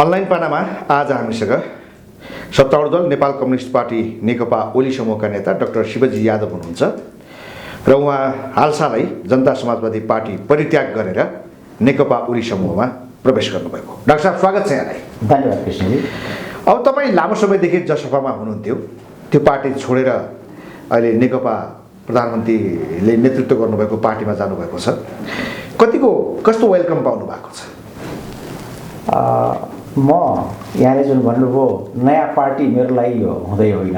Online पानामा आज हामीसँग सत्तारूढ दल नेपाल कम्युनिस्ट पार्टी नेकपा ओली समूहका नेता डाक्टर शिवजी यादव हुनुहुन्छ र उहाँ हालसालै जनता समाजवादी पार्टी परित्याग गरेर नेकपा ओली समूहमा प्रवेश गर्नुभएको। डाक्टर साहब स्वागत छ यहाँलाई। धन्यवाद कृष्णजी। अब तपाईँ लामो समयदेखि जसपामा हुनुहुन्थ्यो, त्यो पार्टी छोडेर अहिले नेकपा प्रधानमन्त्रीले नेतृत्व गर्नुभएको पार्टीमा जानुभएको छ। कस्तो वेलकम पाउनु भएको छ? म यहाँले जुन भन्नुभयो नयाँ पार्टी मेरो लागि यो हुँदै होइन,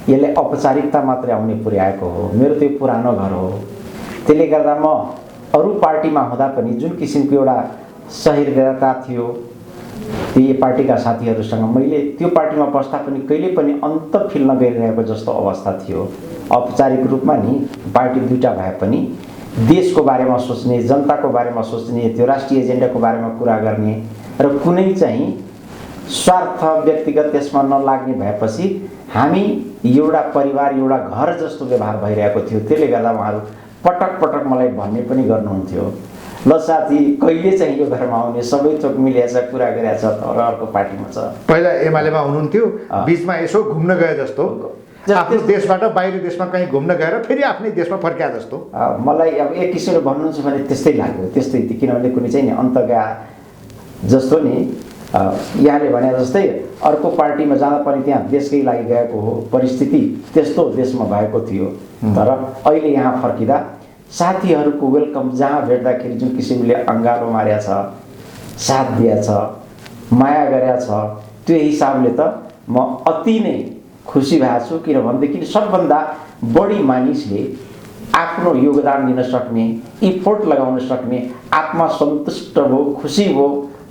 यसले औपचारिकता मात्रै आउने पुर्याएको हो। मेरो त्यो पुरानो घर हो। त्यसले गर्दा म अरू पार्टीमा हुँदा पनि जुन किसिमको एउटा सहृदयता थियो ती पार्टीका साथीहरूसँग मैले त्यो पार्टीमा बस्दा पनि कहिले पनि अन्त फिल नगरिरहेको जस्तो अवस्था थियो। औपचारिक रूपमा नि पार्टी दुईटा भए पनि देशको बारेमा सोच्ने, जनताको बारेमा सोच्ने, त्यो राष्ट्रिय एजेन्डाको बारेमा कुरा गर्ने र कुनै चाहिँ स्वार्थ व्यक्तिगत त्यसमा नलाग्ने भएपछि हामी एउटा परिवार, एउटा घर जस्तो व्यवहार भइरहेको थियो। त्यसले गर्दा उहाँहरू पटक पटक मलाई भन्ने पनि गर्नुहुन्थ्यो, ल साथी कहिले चाहिँ यो घरमा आउने, सबै थोक मिलेछ, कुरा गरेछ, तर अर्को पार्टीमा छ। पहिला एमालेमा हुनुहुन्थ्यो, बिचमा यसो घुम्न गए जस्तो, आफ्नो देशबाट बाहिर देशमा कहीँ घुम्न गएर फेरि आफ्नै देशमा फर्किया जस्तो मलाई अब एक किसिमले भन्नुहुन्छ भने त्यस्तै लाग्यो। त्यस्तै किनभने कुनै चाहिँ नि अन्तगा जस्तो नि यहाँले भने जस्तै अर्को पार्टीमा जाँदा पनि त्यहाँ देशकै लागि गएको हो, परिस्थिति त्यस्तो देशमा भएको थियो। तर अहिले यहाँ फर्किँदा साथीहरूको वेलकम जहाँ भेट्दाखेरि जुन किसिमले अङ्गालो मार्या छ, साथ दिया छ, माया गरेका छ, त्यो हिसाबले त म अति नै खुसी भएको छु। किनभनेदेखि सबभन्दा बढी मानिसले आफ्नो योगदान दिन सक्ने, इफोर्ट लगाउन सक्ने, आत्मा सन्तुष्ट हो, खुसी हो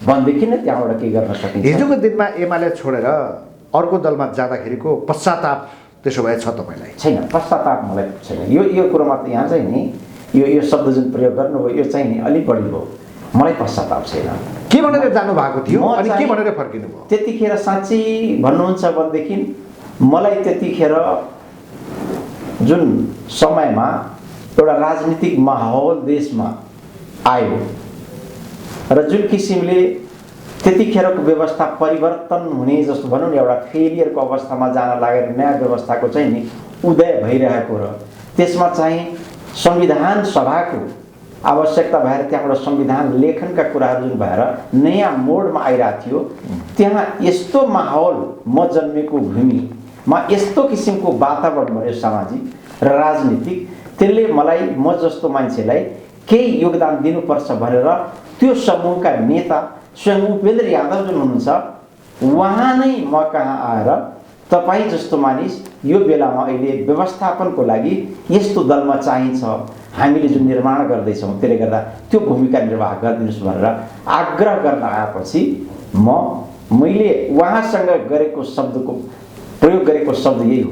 भनेदेखि नै त्यहाँबाट के गर्न सकिन्छ। हिजोको दिनमा एमाले छोडेर अर्को दलमा जाँदाखेरिको पश्चाताप त्यसो भए छ तपाईँलाई? छैन, पश्चाताप मलाई छैन। यो कुरोमा त यहाँ चाहिँ नि यो शब्द जुन प्रयोग गर्नुभयो यो चाहिँ नि अलिक बढी हो। मलाई पश्चाताप छैन। के भनेर जानु भएको थियो अनि के भनेर फर्किनु भयो? त्यतिखेर साँच्ची भन्नुहुन्छ भनेदेखि मलाई त्यतिखेर जुन समयमा एउटा राजनीतिक माहौल देशमा आयो र जुन किसिमले त्यतिखेरको व्यवस्था परिवर्तन हुने जस्तो भनौँ न, एउटा फेलियरको अवस्थामा जान लागेर नयाँ व्यवस्थाको चाहिँ नि उदय भइरहेको र त्यसमा चाहिँ संविधान सभाको आवश्यकता भएर त्यहाँबाट संविधान लेखनका कुराहरू जुन भएर नयाँ मोडमा आइरहेको थियो, त्यहाँ यस्तो माहौल म जन्मेको भूमिमा यस्तो किसिमको वातावरण भयो सामाजिक र राजनीतिक, त्यसले मलाई म जस्तो मान्छेलाई केही योगदान दिनुपर्छ भनेर त्यो समूहका नेता स्वयं उपेन्द्र यादव जुन हुनुहुन्छ उहाँ नै म कहाँ आएर तपाईँ जस्तो मानिस यो बेलामा अहिले व्यवस्थापनको लागि यस्तो दलमा चाहिन्छ, हामीले जुन निर्माण गर्दैछौँ त्यसले गर्दा त्यो भूमिका निर्वाह गरिदिनुहोस् भनेर आग्रह गर्न आएपछि मैले उहाँसँग गरेको शब्दको प्रयोग गरेको शब्द यही हो।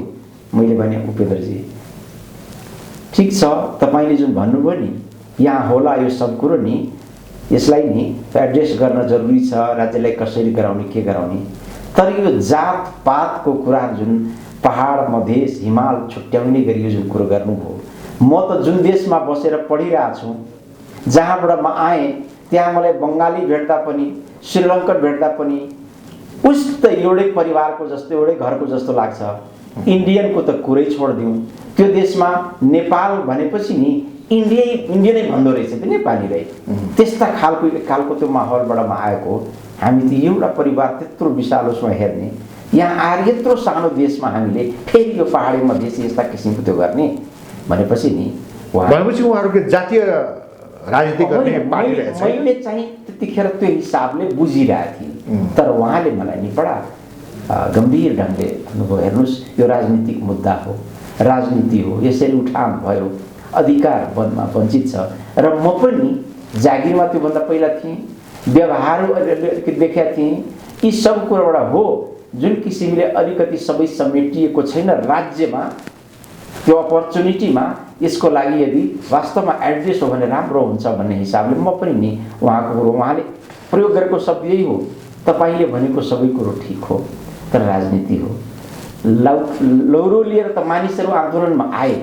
मैले भने उपेन्द्रजी ठिक छ, तपाईँले जुन भन्नुभयो नि यहाँ होला यो सब कुरो नि, यसलाई नि एड्रेस गर्न जरुरी छ, राज्यलाई कसरी गराउने, के गराउने। तर यो जात पातको कुरा जुन पहाड मधेस हिमाल छुट्याउने गरी यो जुन कुरो गर्नुभयो, म त जुन देशमा बसेर पढिरहेको छु, जहाँबाट म आएँ त्यहाँ मलाई बङ्गाली भेट्दा पनि, श्रीलङ्कन भेट्दा पनि उस त एउटै परिवारको जस्तो, एउटै घरको जस्तो लाग्छ। इन्डियनको त कुरै छोडिदिउँ, त्यो देशमा नेपाल भनेपछि नि इन्डियनै भन्दो रहेछ त्यो नेपाली रहे। त्यस्ता खालको त्यो माहौलबाट म आएको। हामी त एउटा परिवार त्यत्रो विशाल उसमा हेर्ने, यहाँ आएर यत्रो सानो देशमा हामीले फेरि यो पहाडी मधेस यस्ता किसिमको त्यो गर्ने भनेपछि नि उहाँहरूको जातीय राजनीति गर्ने पार्टी रहेछ। मैले चाहिँ त्यतिखेर त्यो हिसाबले बुझिरहेको थिएँ। तर उहाँले मलाई नि बडा गम्भीर ढङ्गले भन्नुभयो, हेर्नुहोस् यो राजनीतिक मुद्दा हो, राजनीति हो, यसरी उठान भयो, अधिकार वनमा वञ्चित छ र म पनि जागिरमा त्योभन्दा पहिला थिएँ, व्यवहारहरू अलिकति देखेका थिएँ। यी सब कुराबाट हो जुन किसिमले अलिकति सबै समेटिएको छैन राज्यमा, त्यो अपर्च्युनिटीमा यसको लागि यदि वास्तवमा एड्रेस हो भने राम्रो हुन्छ भन्ने हिसाबले म पनि नि उहाँको कुरो, उहाँले प्रयोग गरेको शब्द यही हो, तपाईँले भनेको सबै कुरो ठिक हो तर राजनीति हो। लौरो लिएर त मानिसहरू आन्दोलनमा आए,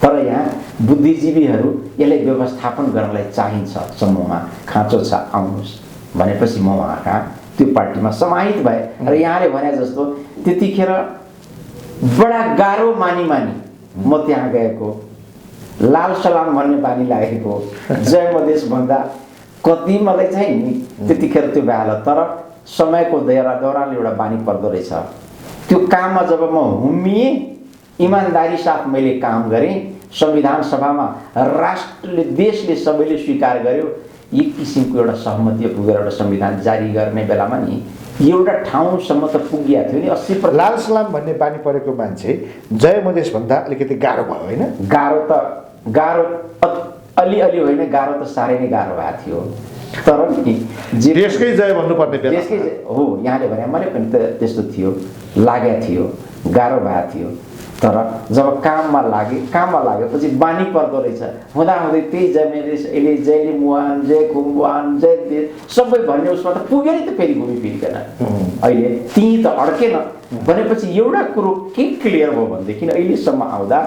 तर यहाँ बुद्धिजीवीहरू यसलाई व्यवस्थापन गर्नलाई चाहिन्छ, समूहमा खाँचो छ आउनुहोस् भनेपछि म उहाँ कहाँ त्यो पार्टीमा समाहित भए र यहाँले भने जस्तो त्यतिखेर बडा गाह्रो मानी म त्यहाँ गएको, लाल सलाम भन्ने बानी लागेको, जय मधेस भन्दा कति मलाई चाहिँ नि त्यतिखेर त्यो भ्याल। तर समयको दौरान एउटा बानी पर्दो रहेछ। त्यो काममा जब म हुम्मिएँ, इमान्दारी साथ मैले काम गरेँ, संविधान सभामा राष्ट्रले देशले सबैले स्वीकार गर्यो, एक किसिमको एउटा सहमति पुगेर एउटा संविधान जारी गर्ने बेलामा नि एउटा ठाउँसम्म त पुगिया थियो नि। 80% लाल सलाम भन्ने बानी परेको मान्छे जय मधेस भन्दा अलिकति गाह्रो भयो होइन? गाह्रो अलिअलि होइन, गाह्रो त साह्रै नै गाह्रो भएको थियो। तर नि देशकै जय भन्नुपर्ने बेला देशकै हो, यहाँले भने मैले पनि त त्यस्तो थियो, लागेको थियो, गाह्रो भएको थियो। तर जब काममा लागेपछि बानी पर्दो रहेछ। हुँदाहुँदै त्यही जय मधेस, अहिले जयले मुहान, जय कुम्बुहान, जय देश सबै भन्ने उसमा त पुग्यो नि त फेरि घुमिफिरिकन। अहिले त्यहीँ त अड्केन भनेपछि एउटा कुरो के क्लियर भयो भनेदेखि अहिलेसम्म आउँदा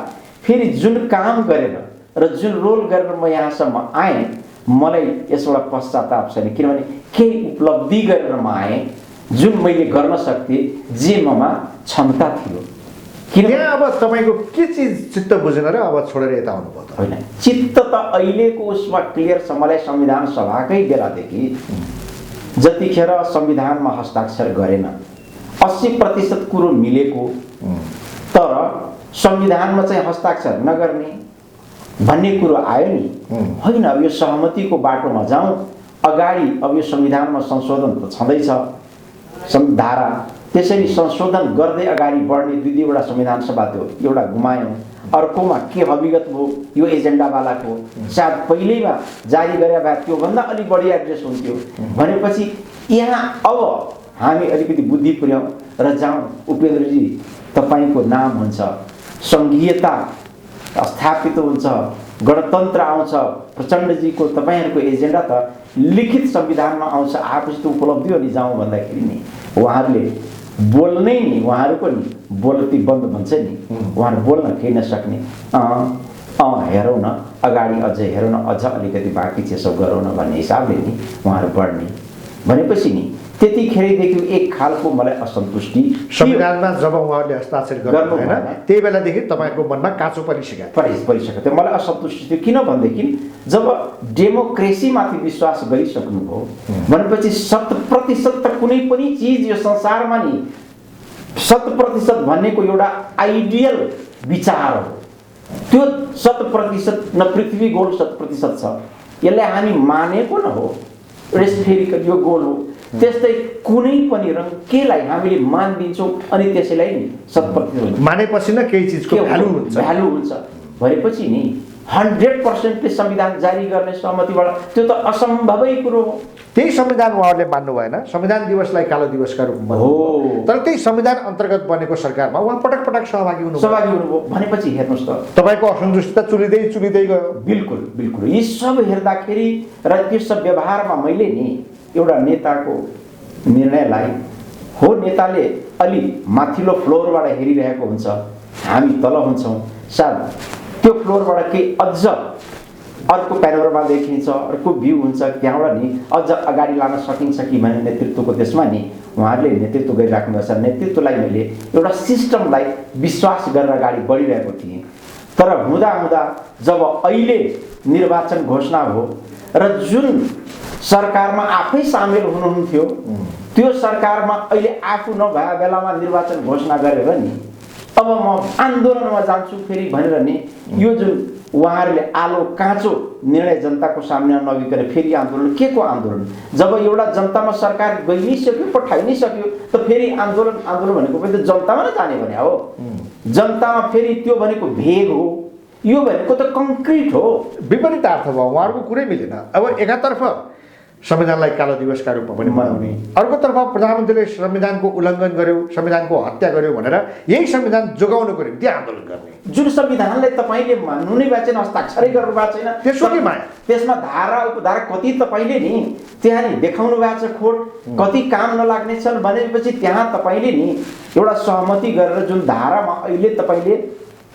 फेरि जुन काम गरेर र जुन रोल गरेर म यहाँसम्म आएँ, मलाई यसबाट पश्चाताप छैन। किनभने केही उपलब्धि गरेर म आएँ जुन मैले गर्न सक्थेँ, जे ममा क्षमता थियो। यहाँ अब तपाईँको के चिज चित्त बुझेन र अब छोडेर यता आउनुभयो त? होइन, चित्त त अहिलेको उसमा क्लियर छ। मलाई संविधान सभाकै बेलादेखि जतिखेर संविधानमा हस्ताक्षर गरेन, 80% कुरो मिलेको, तर संविधानमा चाहिँ हस्ताक्षर नगर्ने भन्ने कुरो आयो नि। होइन, अब यो सहमतिको बाटोमा जाउँ, अगाडि अब यो संविधानमा संशोधन त छँदैछ धारा, त्यसरी संशोधन गर्दै अगाडि बढ्ने। दुईवटा संविधान सभा थियो, एउटा गुमायौँ, अर्कोमा के हविगत भयो यो एजेन्डावालाको, सायद पहिल्यैमा जारी गरे भए त्योभन्दा अलिक बढी एड्रेस हुन्थ्यो। भनेपछि यहाँ अब हामी अलिकति बुद्धि पुर्याउँ र जाउँ। उपेन्द्रजी, तपाईँको नाम हुन्छ, सङ्घीयता स्थापित हुन्छ, गणतन्त्र आउँछ, प्रचण्डजीको तपाईँहरूको एजेन्डा त लिखित संविधानमा आउँछ, आएपछि त उपलब्धि हो नि। जाउँ भन्दाखेरि नि उहाँहरूले बोल्नै नि, उहाँहरूको नि बोलती बन्द भन्छ नि, उहाँहरू बोल्न केही नसक्ने। हेरौँ न अगाडि, अझै हेरौँ न, अझ अलिकति बाँकी छ यसो गरौँ न भन्ने हिसाबले नि उहाँहरू बढ्ने। भनेपछि नि त्यतिखेरदेखि एक खालको मलाई असन्तुष्टि संविधानमा जब उहाँहरूले हस्ताक्षर गर्नु भएन, त्यही बेलादेखि तपाईँको मनमा काँचो परिसकेको थियो। मलाई असन्तुष्टि थियो। किन भनेदेखि जब डेमोक्रेसीमाथि विश्वास गरिसक्नुभयो भनेपछि 100% त कुनै पनि चिज यो संसारमा नि 100% भन्नेको एउटा आइडियल विचार हो। त्यो 100% न पृथ्वी गोल 100% छ, यसलाई हामी मानेको न हो, स्फेरिकल यो गोल हो। त्यस्तै कुनै पनि रङ केलाई हामीले मान दिन्छौँ अनि त्यसैलाई नि 100% मानेपछि न केही चिजको भ्यालु हुन्छ। भनेपछि नि 100% संविधान जारी गर्ने सहमतिबाट त्यो त असम्भवै कुरो हो। त्यही संविधान उहाँहरूले मान्नु भएन, संविधान दिवसलाई कालो दिवसका रूपमा हो। तर त्यही संविधान अन्तर्गत बनेको सरकारमा उहाँ पटक पटक सहभागी हुनुभयो। भनेपछि हेर्नुहोस् त, तपाईँको असन्तुष्टि त चुलिँदै गयो। बिल्कुल यी सब हेर्दाखेरि र त्यो सब व्यवहारमा मैले नि एउटा नेताको निर्णयलाई हो, नेताले अलि माथिल्लो फ्लोरबाट हेरिरहेको हुन्छ, हामी तल हुन्छौँ, सायद त्यो फ्लोरबाट केही अझ अर्को प्यानोरमा देखिन्छ, अर्को भ्यू हुन्छ, त्यहाँबाट नि अझ अगाडि लान सकिन्छ कि भन्ने नेतृत्वको त्यसमा नि उहाँहरूले नेतृत्व गरिराख्नु भएको छ। नेतृत्वलाई मैले एउटा सिस्टमलाई विश्वास गरेर अगाडि बढिरहेको थिएँ। तर हुँदा जब अहिले निर्वाचन घोषणा भयो र जुन सरकारमा आफै सामेल हुनुहुन्थ्यो, त्यो सरकारमा अहिले आफू नभए बेलामा निर्वाचन घोषणा गरेर नि अब म आन्दोलनमा जान्छु फेरि भनेर नि यो जुन उहाँहरूले आलो काँचो निर्णय जनताको सामने नगइकन फेरि आन्दोलन, के को आन्दोलन? जब एउटा जनतामा सरकार गइ नै सक्यो, पठाइ नै सक्यो, त फेरि आन्दोलन भनेको पनि त जनतामा नै जाने भने हो। जनतामा फेरि त्यो भनेको भेग हो, यो भनेको त कङ्क्रिट हो। विपरीत अर्थ भयो, उहाँहरूको कुरै मिलेन। अब एकातर्फ संविधानलाई कालो दिवसका रूपमा पनि मनाउने, अर्कोतर्फ प्रधानमन्त्रीले संविधानको उल्लङ्घन गर्यो, संविधानको हत्या गर्यो भनेर यही संविधान जोगाउनको निम्ति आन्दोलन गर्ने। जुन संविधानलाई तपाईँले मान्नु नै भएको छैन, हस्ताक्षरै गर्नु भएको छैन, त्यसको के माया? त्यसमा धारा उपधारा कति तपाईँले नि त्यहाँ नि देखाउनु भएको छ, खोट कति काम नलाग्ने छन् भनेपछि त्यहाँ तपाईँले नि एउटा सहमति गरेर जुन धारामा अहिले तपाईँले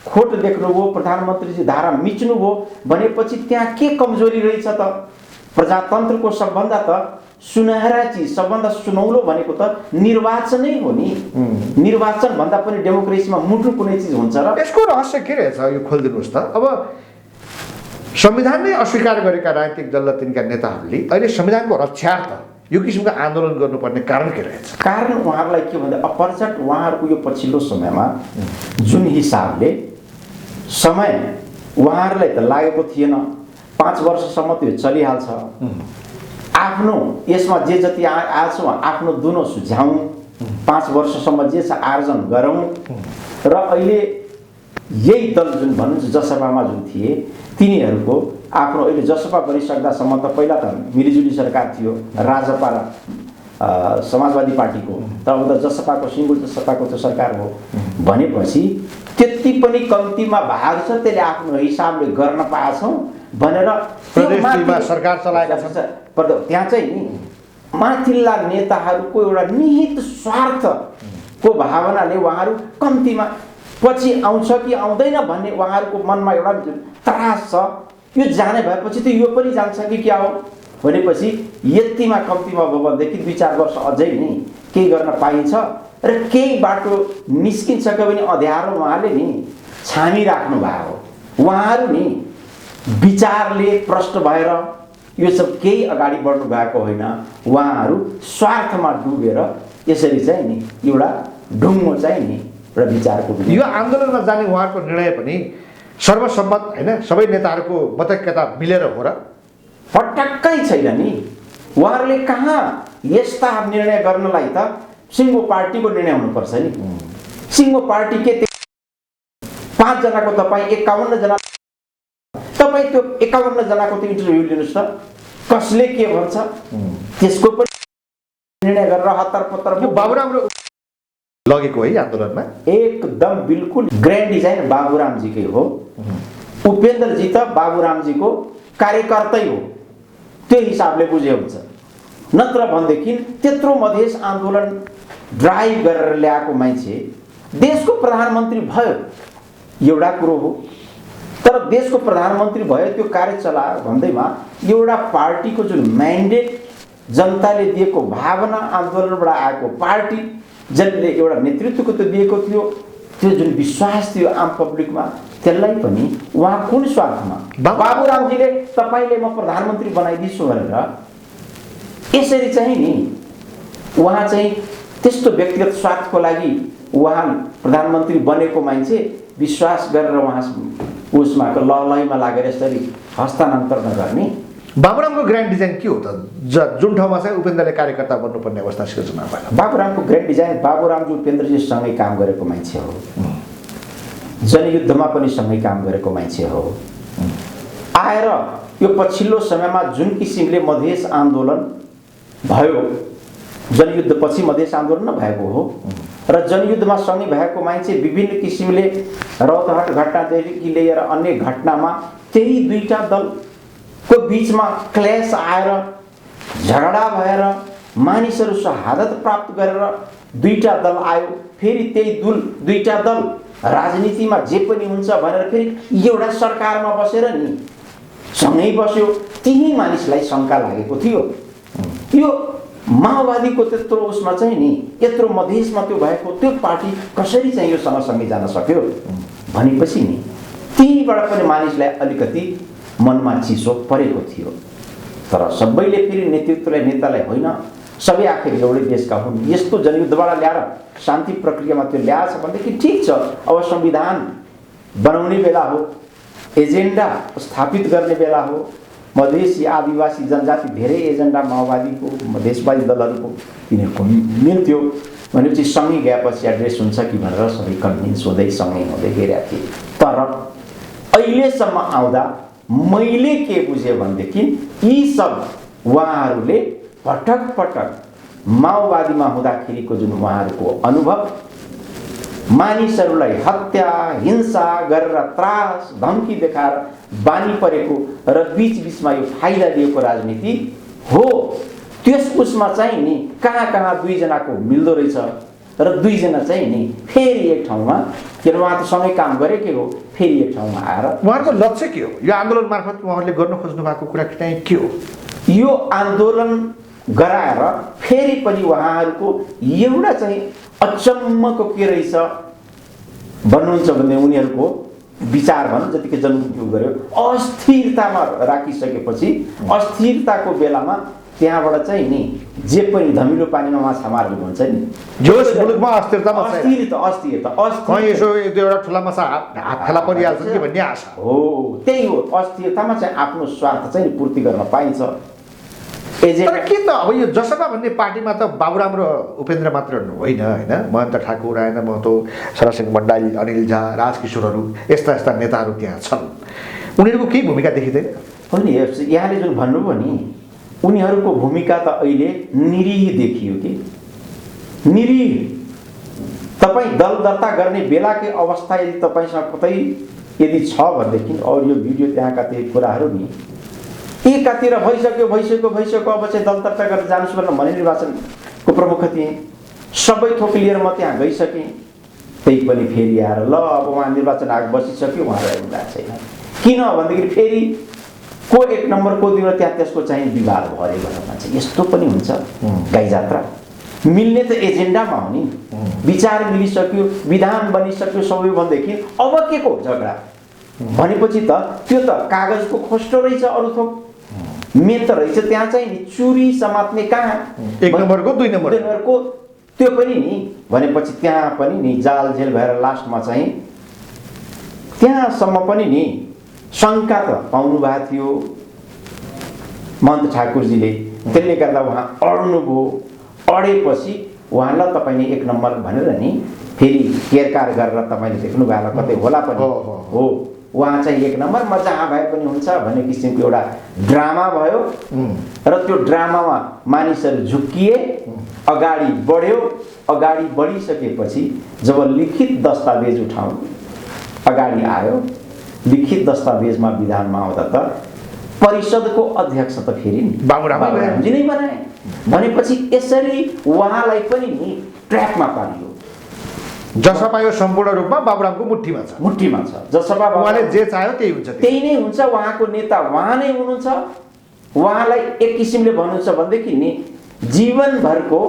खोट देख्नुभयो, प्रधानमन्त्रीजी धारा मिच्नुभयो भनेपछि त्यहाँ के कमजोरी रहेछ त? प्रजातन्त्रको सबभन्दा त सुनहरा चिज, सबभन्दा सुनौलो भनेको त निर्वाचनै हो नि। निर्वाचन भन्दा पनि डेमोक्रेसीमा मुटु कुनै चिज हुन्छ र? यसको रहस्य के रहेछ यो खोलिदिनुहोस् त। अब संविधान नै अस्वीकार गरेका राजनीतिक दल र तिनका नेताहरूले अहिले संविधानको रक्षार्थ यो किसिमको आन्दोलन गर्नुपर्ने कारण के रहेछ? कारण उहाँहरूलाई के भन्दा अपरचट उहाँहरूको यो पछिल्लो समयमा जुन हिसाबले समय उहाँहरूलाई त लागेको थिएन, 5 वर्षसम्म त्यो चलिहाल्छ, आफ्नो यसमा जे जति आएछ आफ्नो दुनो सुझाउँ, 5 वर्षसम्म जे छ आर्जन गरौँ र अहिले यही दल जुन भन्नुहुन्छ जसपामा जुन थिए तिनीहरूको आफ्नो अहिले जसपा बनिसक्दासम्म त पहिला त मिलिजुली सरकार थियो राजपा र समाजवादी पार्टीको, तर अब त जसपाको सिङ्गल जसपाको त सरकार हो भनेपछि त्यति पनि कम्तीमा भाग छ, त्यसले आफ्नो हिसाबले गर्न पाएछौँ भनेर प्रदेशमा सरकार चलाएका छन्। त्यहाँ चाहिँ नि माथिल्ला नेताहरूको एउटा निहित स्वार्थको भावनाले उहाँहरू कम्तीमा पछि आउँछ कि आउँदैन भन्ने उहाँहरूको मनमा एउटा त्रास छ। यो जाने भएपछि त यो पनि जान्छ कि क्या हो भनेपछि यतिमा कम्तीमा भयो भनेदेखि 2-4 वर्ष अझै नि केही गर्न पाइन्छ र केही बाटो निस्किन्छ भने अँध्यारो उहाँले नि छामिराख्नु भएको हो। उहाँहरू नि विचारले प्रष्ट भएर यो सब केही अगाडि बढ्नु भएको होइन, उहाँहरू स्वार्थमा डुबेर यसरी चाहिँ नि एउटा ढुङ्गो चाहिँ नि एउटा विचारको यो आन्दोलनमा जाने उहाँहरूको निर्णय पनि सर्वसम्मत होइन, सबै नेताहरूको मतैक्यता मिलेर हो र? पटक्कै छैन नि। उहाँहरूले कहाँ यस्ता निर्णय गर्नलाई त सिङ्गो पार्टीको निर्णय हुनुपर्छ नि। सिङ्गो पार्टी के 5 जनाको तपाईँ 51 जना, तपाईँ त्यो 51 जनाको त्यो इन्टरभ्यू लिनुहोस् त, कसले के भन्छ त्यसको पनि निर्णय गरेर हतार-पतार बाबुराम लगेको है आन्दोलनमा एकदम बिल्कुल ग्रान्ड डिजाइन बाबुरामजीकै हो। उपेन्द्रजी त बाबुरामजीको कार्यकर्तै हो, त्यो हिसाबले बुझे हुन्छ। नत्र भनेदेखि त्यत्रो मधेस आन्दोलन ड्राइभ गरेर ल्याएको मान्छे देशको प्रधानमन्त्री भयो एउटा कुरो हो, तर देशको प्रधानमन्त्री भयो त्यो कार्य चलायो भन्दैमा एउटा पार्टीको जुन म्यान्डेट जनताले दिएको भावना आन्दोलनबाट आएको पार्टी जसले एउटा नेतृत्वको त दिएको थियो, त्यो जुन विश्वास थियो आम पब्लिकमा त्यसलाई पनि उहाँ कुन स्वार्थमा बाबुरामजीले तपाईँले म प्रधानमन्त्री बनाइदिन्छु भनेर यसरी चाहिँ नि उहाँ चाहिँ त्यस्तो व्यक्तिगत स्वार्थको लागि उहाँ प्रधानमन्त्री बनेको मान्छे विश्वास गरेर उहाँ उसमा लहलहीमा लागेर यसरी हस्तान्तरण गर्ने। बाबुरामको ग्रान्ड डिजाइन के हो त? जुन ठाउँमा चाहिँ उपेन्द्रले कार्यकर्ता बन्नुपर्ने अवस्था सिर्जना भयो। बाबुरामको ग्रान्ड डिजाइन बाबुरामजी उपेन्द्रजीसँगै काम गरेको मान्छे हो, जनयुद्धमा पनि सँगै काम गरेको मान्छे हो। आएर यो पछिल्लो समयमा जुन किसिमले मधेस आन्दोलन भयो, जनयुद्ध पछि मधेस आन्दोलन भएको हो र जनयुद्धमा सँगै भएको मान्छे विभिन्न किसिमले रौतहट घटनादेखि लिएर अन्य घटनामा त्यही दुईटा दलको बिचमा क्लेश आएर झगडा भएर मानिसहरू शहादत प्राप्त गरेर दुईटा दल आयो, फेरि त्यही दुईटा दल राजनीतिमा जे पनि हुन्छ भनेर फेरि एउटा सरकारमा बसेर नि सँगै बस्यो। त्यही मानिसलाई शङ्का लागेको थियो यो माओवादीको त्यत्रो उसमा चाहिँ नि यत्रो मधेसमा त्यो भएको त्यो पार्टी कसरी चाहिँ यो सँगसँगै जान सक्यो भनेपछि नि त्यहीबाट पनि मानिसलाई अलिकति मनमा चिसो परेको थियो। तर सबैले फेरि नेतृत्वलाई नेतालाई होइन, सबै आखिर एउटै देशका हुन्, यस्तो जनयुद्धबाट ल्याएर शान्ति प्रक्रियामा त्यो ल्याएछ भनेदेखि ठिक छ। अब संविधान बनाउने बेला हो, एजेन्डा स्थापित गर्ने बेला हो, मधेसी आदिवासी जनजाति धेरै एजेन्डा माओवादीको मधेसवादी दलहरूको तिनीहरूको मिल्थ्यो भनेपछि सँगै गएपछि एड्रेस हुन्छ कि भनेर सबै कन्भिन्स हुँदै सँगै हुँदै गइरहेको थिए। तर अहिलेसम्म आउँदा मैले के बुझेँ भनेदेखि यी सब उहाँहरूले पटक पटक माओवादीमा हुँदाखेरिको जुन उहाँहरूको अनुभव, मानिसहरूलाई हत्या हिंसा गरेर त्रास धम्की देखाएर बानी परेको र बीचमा यो फाइदा दिएको राजनीति हो, त्यस उसमा चाहिँ नि कहाँ दुईजनाको मिल्दो रहेछ र दुईजना चाहिँ नि फेरि एक ठाउँमा, किन उहाँ त सँगै काम गरेकै हो, फेरि एक ठाउँमा आएर उहाँहरूको लक्ष्य के हो? यो आन्दोलन मार्फत उहाँहरूले गर्न खोज्नु भएको कुरा चाहिँ के हो? यो आन्दोलन गराएर फेरि पनि उहाँहरूको एउटा चाहिँ अचम्मको के रहेछ भन्नुहुन्छ भने उनीहरूको विचार भनौँ जतिकै जनमुक्ति गर्यो अस्थिरतामा राखिसकेपछि अस्थिरताको बेलामा त्यहाँबाट चाहिँ नि जे पनि धमिलो पानीमा माछा मार्नु भन्छ नि जोस मुलुकमा अस्थिरतामा अस्थिरता कहीँ यसो एक दुईवटा ठुला माछा हात फेला परिहाल्छ कि भन्ने आशा हो त्यही हो अस्थिरतामा चाहिँ आफ्नो स्वार्थ चाहिँ पूर्ति गर्न पाइन्छ तर के त अब यो जसपा भन्ने पार्टीमा त बाबुराम र उपेन्द्र मात्र होइन होइन महन्त ठाकुर रायना महतो सरसिंह भण्डारी अनिल झा राजकिशोरहरू यस्ता यस्ता नेताहरू त्यहाँ छन् उनीहरूको केही भूमिका देखिँदैन हो नि यहाँले जुन भन्नुभयो नि उनीहरूको भूमिका त अहिले निरीह देखियो कि निरीह तपाईँ दल दर्ता गर्ने बेलाकै अवस्था यदि तपाईँसँग कतै यदि छ भनेदेखि अरू यो भिडियो त्यहाँका त्यही कुराहरू नि एकातिर भइसक्यो अब चाहिँ दल दर्ता गरेर जानुहोस् भनेर भने निर्वाचनको प्रमुख थिएँ सबै थोक लिएर म त्यहाँ गइसकेँ त्यही पनि फेरि आएर ल अब उहाँ निर्वाचन आयोग बसिसक्यो उहाँ रहेको भएको छैन किन भनेदेखि फेरि को एक नम्बर को दिएर त्यहाँ त्यसको चाहिँ विवाद भरे भनेर भन्छ यस्तो पनि हुन्छ गाई जात्रा मिल्ने त एजेन्डामा हो नि विचार मिलिसक्यो विधान बनिसक्यो सबै भनेदेखि अब के को झगडा भनेपछि त त्यो त कागजको खोस्टो रहेछ अरू थोक मेन त रहेछ त्यहाँ चाहिँ नि चुरी समात्ने कहाँ एक नम्बरको दुई नम्बरको त्यो पनि नि भनेपछि त्यहाँ पनि नि जाल जेल भएर लास्टमा चाहिँ त्यहाँसम्म पनि नि शङ्का त पाउनु भएको थियो महन्त ठाकुरजीले त्यसले गर्दा उहाँ अड्नुभयो अडेपछि उहाँलाई तपाईँले एक नम्बर भनेर नि फेरि केरकार गरेर तपाईँले देख्नुभयो होला कतै होला पनि हो उहाँ चाहिँ एक नम्बर म जहाँ भए पनि हुन्छ भन्ने किसिमको एउटा ड्रामा भयो र त्यो ड्रामामा मानिसहरू झुक्किए अगाडि बढ्यो अगाडि बढिसकेपछि जब लिखित दस्तावेज उठाउनु अगाडि आयो लिखित दस्तावेजमा विधानमा आउँदा त परिषदको अध्यक्ष त फेरि बाबुरामजी नै बनाए भनेपछि यसरी उहाँलाई पनि नि ट्र्याकमा पारियो जसपा यो सम्पूर्ण रूपमा बाबुरामको मुठ्ठीमा छ जसपा उहाँले जे चाह्यो त्यही हुन्छ त्यही नै हुन्छ उहाँको नेता उहाँ नै हुनुहुन्छ उहाँलाई एक किसिमले भन्नुहुन्छ भनेदेखि नि जीवनभरको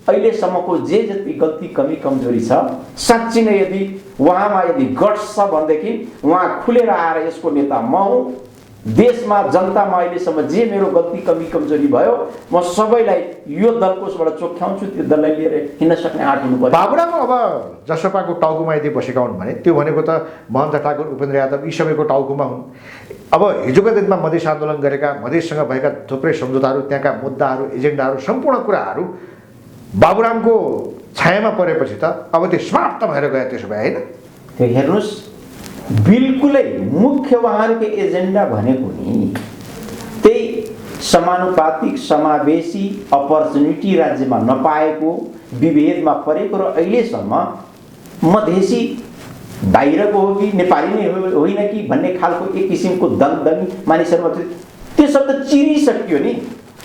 अहिलेसम्मको जे जति गल्ती कमी कमजोरी छ साँच्ची नै यदि उहाँमा यदि गट्स छ भनेदेखि उहाँ खुलेर आएर यसको नेता म हुँ देशमा जनतामा अहिलेसम्म जे मेरो गल्ती कमी कमजोरी भयो म सबैलाई यो दलकोबाट चोख्याउँछु त्यो दललाई लिएर हिँड्न सक्ने आँट हुनु पर्यो बाबुराम अब जसपाको टाउकोमा यदि बसेका हुन् भने त्यो भनेको त महन्त ठाकुर उपेन्द्र यादव यी सबैको टाउकोमा हुन् अब हिजोको दिनमा मधेस आन्दोलन गरेका मधेससँग भएका थुप्रै सम्झौताहरू त्यहाँका मुद्दाहरू एजेन्डाहरू सम्पूर्ण कुराहरू बाबुरामको छायामा परेपछि त अब त्यो समाप्त भएर गयो त्यसो भए होइन त्यो हेर्नुहोस् बिल्कुलै मुख्य उहाँहरूको एजेन्डा भनेको नि त्यही समानुपातिक समावेशी अपर्च्युनिटी राज्यमा नपाएको विभेदमा परेको र अहिलेसम्म मधेसी बाहिरको हो कि नेपाली नै होइन कि भन्ने खालको एक किसिमको दगदगी मानिसहरूमा त्यो शब्द चिरिसक्यो नि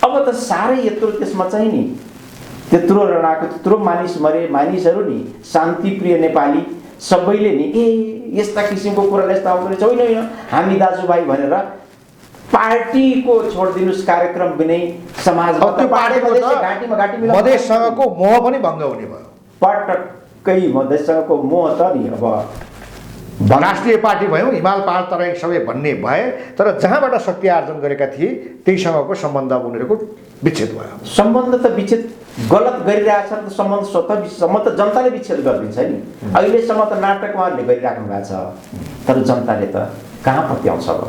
अब त साह्रै यत्रो त्यसमा चाहिँ नि त्यत्रो रणाको त्यत्रो मानिस मरे मानिसहरू नि शान्तिप्रिय नेपाली सबैले नि यस्ता किसिमको कुराले यस्ता आउँदो छैन होइन हामी दाजुभाइ भनेर पार्टीको छोडिदिनुस् कार्यक्रम बिनै समाज मधेससँगको मोह पनि भङ्ग हुने भयो पटक्कै मधेससँगको मोह त नि अब राष्ट्रिय पार्टी भयौँ हिमाल पहाड तराई सबै भन्ने भए तर जहाँबाट शक्ति आर्जन गरेका थिए त्यहीसँगको सम्बन्ध उनीहरूको विच्छेद भयो सम्बन्ध त विच्छेद गलत गरिरहेछ त सम्बन्ध स्वतः त जनताले विच्छेद गरिदिन्छ नि अहिलेसम्म त नाटक उहाँहरूले गरिराख्नु भएको छ तर जनताले त कहाँ पत्याउँछ अब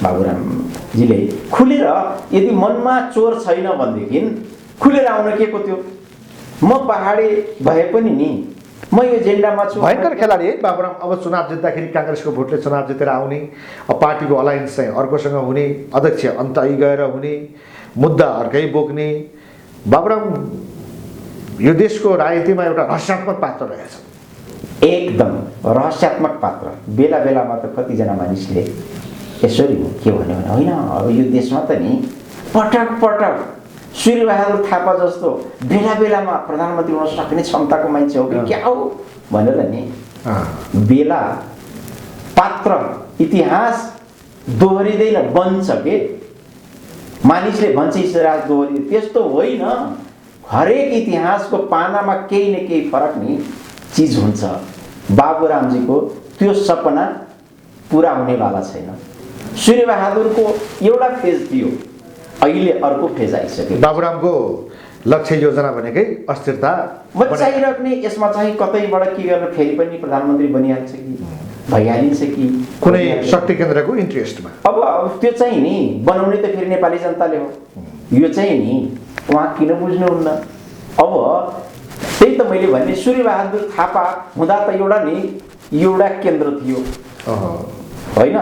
बाबुरामजीले खुलेर यदि मनमा चोर छैन भनेदेखि खुलेर आउन के को त्यो म पहाडे भए पनि नि म यो एजेन्डामा छु भयङ्कर खेलाडी है बाबुराम अब चुनाव जित्दाखेरि काङ्ग्रेसको भोटले चुनाव जितेर आउने पार्टीको अलायन्स चाहिँ अर्कोसँग हुने अध्यक्ष अन्तै गएर हुने मुद्दा अर्कै बोक्ने बाबुराम यो देशको राजनीतिमा एउटा रहस्यात्मक पात्र रहेछ एकदम रहस्यात्मक पात्र बेला बेलामा त कतिजना मानिसले यसरी के भन्यो भने होइन अब यो देशमा त नि पटक पटक सूर्यबहादुर थापा जस्तो बेला बेलामा प्रधानमन्त्री हुन सक्ने क्षमताको मान्छे हो कि क्या हो भनेर नि बेला पात्र इतिहास दोहोरिँदैन बन्छ के मानिसले भन्छ राज दोहोरी, त्यस्तो होइन। हरेक इतिहासको पानामा केही न केही फरक नि चिज हुन्छ। बाबुरामजीको त्यो सपना पुरा हुनेवाला छैन। सूर्यबहादुरको एउटा फेज थियो, अहिले अर्को फेज आइसक्यो। बाबुरामको लक्ष्य योजना भनेकै अस्थिरता बचाइराख्ने, यसमा चाहिँ कतैबाट के गरेर फेरि पनि प्रधानमन्त्री बनिहाल्छ कि भइहालिन्छ कि कुनै शक्ति केन्द्रको इन्ट्रेस्टमा। अब त्यो चाहिँ नि बनाउने त फेरि नेपाली जनताले हो। यो चाहिँ नि उहाँ किन बुझ्नुहुन्न? अब त्यही त मैले भने, सूर्यबहादुर थापा हुँदा त एउटा केन्द्र थियो होइन,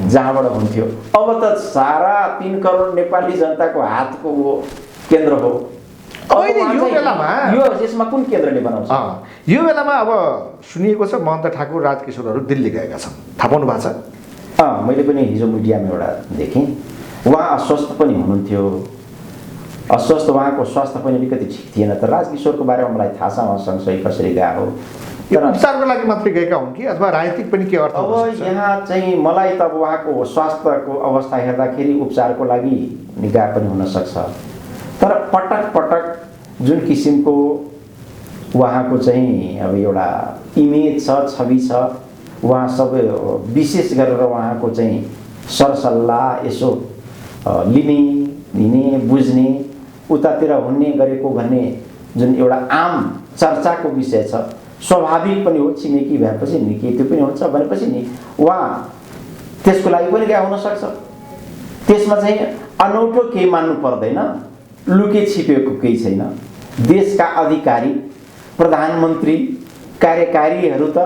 जहाँबाट हुन्थ्यो। अब त सारा 3 करोड नेपाली जनताको हातको वो केन्द्र हो। यो यसमा कुन केन्द्रले बनाउँछ? यो बेलामा अब सुनिएको छ महन्त ठाकुर राजकिशोरहरू दिल्ली गएका छन्, थाहा पाउनु भएको छ? मैले पनि हिजो मिडियामा एउटा देखेँ। उहाँ अस्वस्थ पनि हुनुहुन्थ्यो। अस्वस्थ, उहाँको स्वास्थ्य पनि अलिकति ठिक थिएन। त राजकिशोरको बारेमा मलाई थाहा छ उहाँ सँगसँगै कसरी गएको हो। तर उपचारको लागि मात्रै गएका हुन् कि अथवा राजनीतिक पनि के अर्थ? अब यहाँ चाहिँ मलाई त उहाँको स्वास्थ्यको अवस्था हेर्दाखेरि उपचारको लागि निगाह पनि हुनसक्छ। तर पटक पटक जुन किसिमको उहाँको चाहिँ अब एउटा इमेज छ, छवि छ, उहाँ सबै विशेष गरेर उहाँको चाहिँ सरसल्लाह यसो लिने बुझ्ने उतातिर हुने गरेको भन्ने जुन एउटा आम चर्चाको विषय छ, स्वाभाविक पनि हो। छिमेकी भएपछि नि के त्यो पनि हुन्छ भनेपछि नि उहाँ त्यसको लागि पनि गए हुनसक्छ। त्यसमा चाहिँ अनौठो केही मान्नु पर्दैन, लुके छिपेको केही छैन। देशका अधिकारी, प्रधानमन्त्री, कार्यकारीहरू त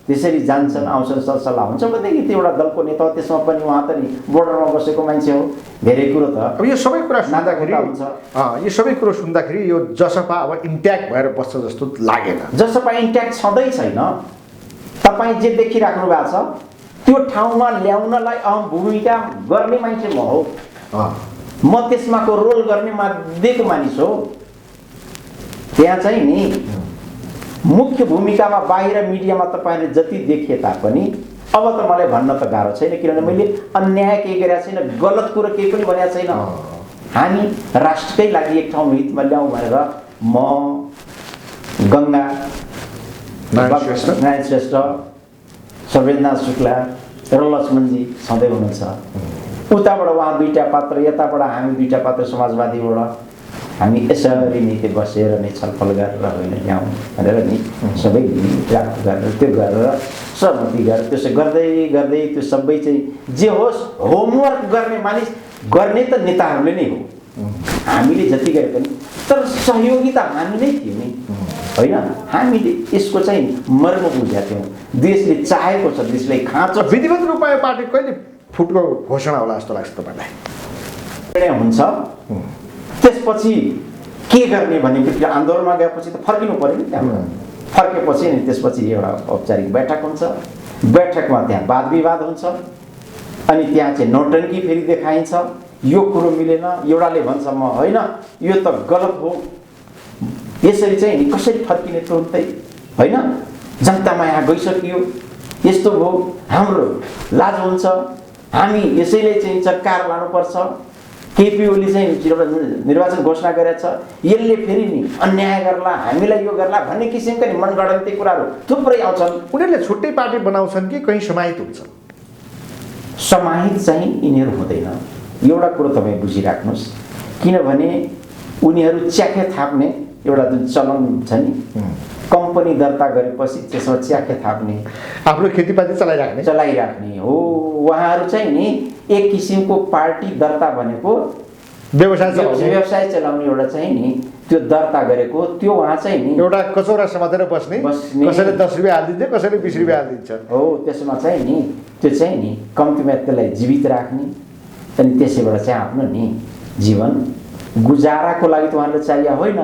त्यसरी जान्छन्, आउँछन्, सरसल्लाह हुन्छ भनेदेखि त्यो एउटा दलको नेता हो। त्यसमा पनि उहाँ त नि बोर्डरमा बसेको मान्छे हो। धेरै कुरो त अब यो सबै कुरा सुन्दाखेरि हुन्छ। यो सबै कुरो सुन्दाखेरि यो जसपा अब इन्ट्याक्ट भएर बस्छ जस्तो लागेन। जसपा इन्ट्याक्ट छँदै छैन। तपाईँ जे देखिराख्नु भएको छ त्यो ठाउँमा ल्याउनलाई अहम भूमिका गर्ने मान्छे म हो। म त्यसमाको रोल गर्ने दिएको मानिस हो। त्यहाँ चाहिँ नि मुख्य भूमिकामा बाहिर मिडियामा तपाईँले जति देखिए तापनि अब त मलाई भन्न त गाह्रो छैन, किनभने मैले अन्याय केही गरेको छैन, गलत कुरो केही पनि भनेको छैन। हामी राष्ट्रकै लागि एक ठाउँ हितमा ल्याउँ भनेर म, गङ्गा नारायण श्रेष्ठ, सर्वेन्द्रनाथ शुक्ला र लक्ष्मणजी सधैँ हुनुहुन्छ। उताबाट उहाँ 2टा पात्र, यताबाट हामी 2टा पात्र समाजवादीबाट। हामी यसरी निकै बसेर नै छलफल गरेर होइन ल्याउँ भनेर नि सबै गरेर त्यो गरेर सहमति गरेर त्यसो गर्दै गर्दै त्यो सबै चाहिँ जे होस् होमवर्क गर्ने मानिस गर्ने त नेताहरूले नै हो। हामीले जति गरे पनि तर सहयोगी त हामी नै थियौँ नि होइन। हामीले यसको चाहिँ मर्म बुझेका थियौँ। देशले चाहेको छ, देशले खाँचो। विधिवत रूपमा यो पार्टी कहिले फुटको घोषणा होला जस्तो लाग्छ तपाईँलाई? हुन्छ त्यसपछि के गर्ने भनेपछि आन्दोलनमा गएपछि त फर्किनु पर्यो नि। त्यहाँ फर्केपछि नि त्यसपछि एउटा औपचारिक बैठक हुन्छ। बैठकमा त्यहाँ वाद विवाद हुन्छ अनि त्यहाँ चाहिँ नौटङ्की फेरि देखाइन्छ। यो कुरो मिलेन, एउटाले भन्छ म होइन यो त गलत हो। यसरी चाहिँ नि कसरी फर्किने तुरुन्तै होइन? जनतामा यहाँ गइसकियो, यस्तो भयो, हाम्रो लाज हुन्छ, हामी यसैले चाहिँ सरकार लानुपर्छ। केपी ओली चाहिँ एउटा निर्वाचन घोषणा गरेको छ, यसले फेरि नि अन्याय गर्ला, हामीलाई यो गर्ला भन्ने किसिमका नि मनगढन्ती कुराहरू थुप्रै आउँछन्। उनीहरूले छुट्टै पार्टी बनाउँछन् कि कहीँ समाहित हुन्छन्? समाहित चाहिँ यिनीहरू हुँदैन। एउटा कुरो तपाईँ बुझिराख्नुहोस्, किनभने उनीहरू च्याखे थाप्ने एउटा जुन चलन छ नि, कम्पनी दर्ता गरेपछि त्यसमा च्याखे थाप्ने, आफ्नो खेतीपाती चलाइराख्ने हो। उहाँहरू चाहिँ नि एक किसिमको पार्टी दर्ता भनेको व्यवसाय चलाउने एउटा चाहिँ नि त्यो दर्ता गरेको त्यो उहाँ चाहिँ नि एउटा कचौरा समातेर बस्ने, कसैले 10 रुपियाँ हालिदिन्छ, कसैले 20 रुपियाँ हालिदिन्छ हो। त्यसमा चाहिँ नि त्यो चाहिँ नि कम्तीमा त्यसलाई जीवित राख्ने अनि त्यसैबाट चाहिँ आफ्नो नि जीवन गुजाराको लागि त उहाँहरूले चाहिएको होइन।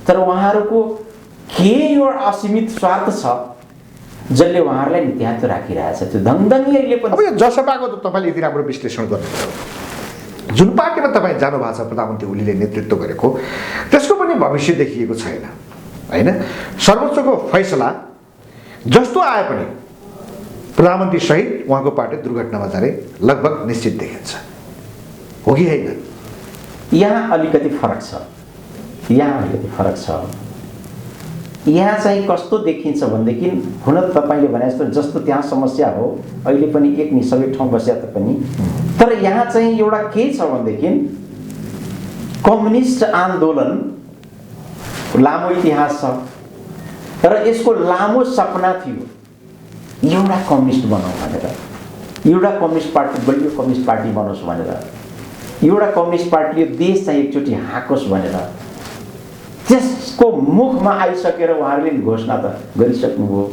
तर उहाँहरूको के एउटा असीमित स्वार्थ छ जसले उहाँहरूलाई नि त्यहाँ त राखिरहेछ। त्यो दङदङ्गीहरूले पनि। अब यो जसपाको त तपाईँले यति राम्रो विश्लेषण गर्नुभयो। जुन पार्टीमा तपाईँ जानुभएको छ, प्रधानमन्त्री ओलीले नेतृत्व गरेको, त्यसको पनि भविष्य देखिएको छैन होइन। सर्वोच्चको फैसला जस्तो आए पनि प्रधानमन्त्री सहित उहाँको पार्टी दुर्घटनामा जाने लगभग निश्चित देखिन्छ, हो कि होइन? यहाँ अलिकति फरक छ। यहाँ चाहिँ कस्तो देखिन्छ भनेदेखि हुन त तपाईँले भने जस्तो त्यहाँ समस्या हो, अहिले पनि एक नि सबै ठाउँ बस्या तापनि, तर यहाँ चाहिँ एउटा के छ भनेदेखि कम्युनिस्ट आन्दोलन लामो इतिहास छ, तर यसको लामो सपना थियो एउटा कम्युनिस्ट बनाऊ भनेर, एउटा कम्युनिस्ट पार्टी, बलियो कम्युनिस्ट पार्टी बनोस् भनेर, एउटा कम्युनिस्ट पार्टीले देश चाहिँ एकचोटि हाँकोस् भनेर। त्यसको मुखमा आइसकेर उहाँहरूले घोषणा त गरिसक्नुभयो।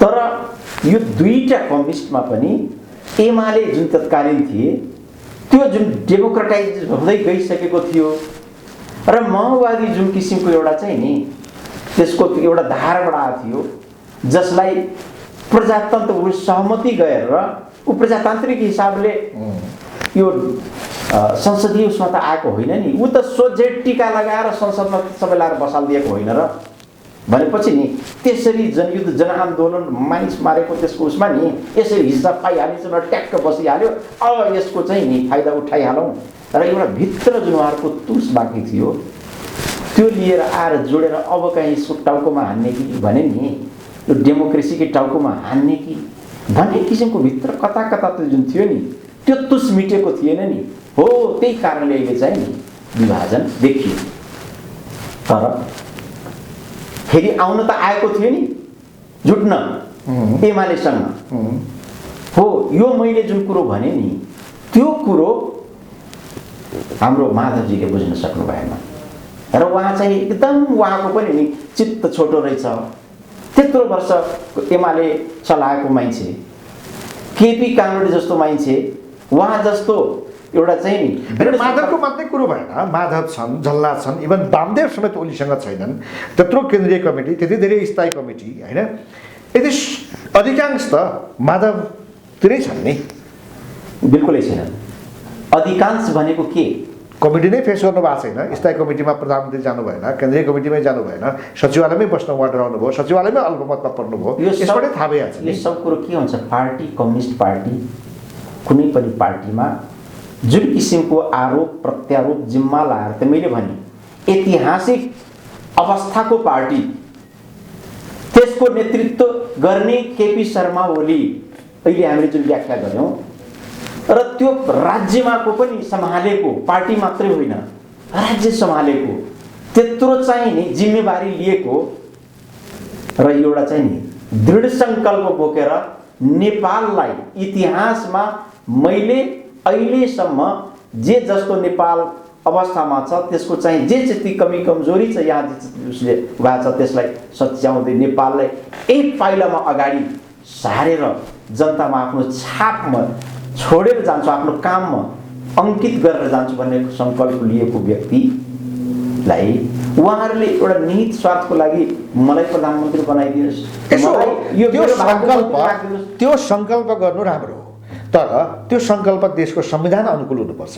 तर यो दुईटा कम्युनिस्टमा पनि एमाले जुन तत्कालीन थिए त्यो जुन डेमोक्रेटाइज हुँदै गइसकेको थियो र माओवादी जुन किसिमको एउटा चाहिँ नि त्यसको एउटा धारबाट आएको थियो, जसलाई प्रजातन्त्र सहमति गएर ऊ प्रजातान्त्रिक हिसाबले यो संसदीय उसमा त आएको होइन नि, ऊ त सोझै टीका लगाएर संसदमा सबै लाएर बसालिदिएको होइन र भनेपछि नि त्यसरी जनयुद्ध जनआन्दोलन मानिस मारेको त्यसको उसमा नि यसरी हिस्सा पाइहालिन्छ र ट्याक्क बसिहाल्यो, अब यसको चाहिँ नि फाइदा उठाइहालौँ। तर एउटा भित्र जुन उहाँहरूको तुस बाँकी थियो त्यो लिएर आएर जोडेर अब कहीँ यसको टाउकोमा हान्ने कि भने नि यो डेमोक्रेसीकै टाउकोमा हान्ने कि भन्ने किसिमको भित्र कता कता त्यो जुन थियो नि त्यो तुस मिटेको थिएन नि। हो त्यही कारणले अहिले चाहिँ नि विभाजन देखियो। तर फेरि आउन त आएको थियो नि जुट्न एमालेसँग। हो यो मैले जुन कुरो भने नि त्यो कुरो हाम्रो माधवजीले बुझ्न सक्नु भएन र उहाँ चाहिँ एकदम उहाँको पनि नि चित्त छोटो रहेछ। त्यत्रो वर्ष एमाले चलाएको मान्छे, केपी काङ्ग्रेस जस्तो मान्छे, उहाँ जस्तो एउटा चाहिँ नि माधवको मात्रै कुरो भएन, माधव छन्, जल्लाद छन्, इभन वामदेव समेत ओलीसँग छैनन् त्यत्रो केन्द्रीय कमिटी, त्यति धेरै स्थायी कमिटी होइन। यदि अधिकांश त माधवतिरै छन् नि। बिल्कुलै छैन। अधिकांश भनेको के? कमिटी नै फेस गर्नु भएको छैन। स्थायी कमिटीमा प्रधानमन्त्री जानु भएन, केन्द्रीय कमिटीमै जानु भएन, सचिवालयमै बस्न उहाँ डराउनु भयो, सचिवालयमै अल्पमतमा पर्नुभयो। यसबाटै थाहा भइहाल्छ। यो सब कुरो के हुन्छ, पार्टी कम्युनिस्ट पार्टी कुनै पनि पार्टीमा जुन किसिमको आरोप प्रत्यारोप जिम्मा लाएर त मैले भने ऐतिहासिक अवस्थाको पार्टी त्यसको नेतृत्व गर्ने केपी शर्मा ओली अहिले हामीले जुन व्याख्या गर्यौं र त्यो राज्यमाको पनि सम्हालेको पार्टी मात्रै होइन, राज्य सम्हालेको त्यत्रो चाहिँ नि जिम्मेवारी लिएको र एउटा चाहिँ नि दृढ सङ्कल्प बोकेर नेपाललाई इतिहासमा मैले अहिलेसम्म जे जस्तो नेपाल अवस्थामा छ त्यसको चाहिँ जे जति कमी कमजोरी छ यहाँ उसले भएको छ त्यसलाई सच्याउँदै नेपाललाई एक पाइलामा अगाडि सारेर जनतामा आफ्नो छापमा छोडेर जान्छु, आफ्नो काममा अंकित गरेर जान्छु भन्ने सङ्कल्प लिएको व्यक्तिलाई उहाँहरूले एउटा निहित स्वार्थको लागि मलाई प्रधानमन्त्री बनाइदिनुहोस्, त्यो सङ्कल्प गर्नु राम्रो हो, तर त्यो सङ्कल्प देशको संविधान अनुकूल हुनुपर्छ,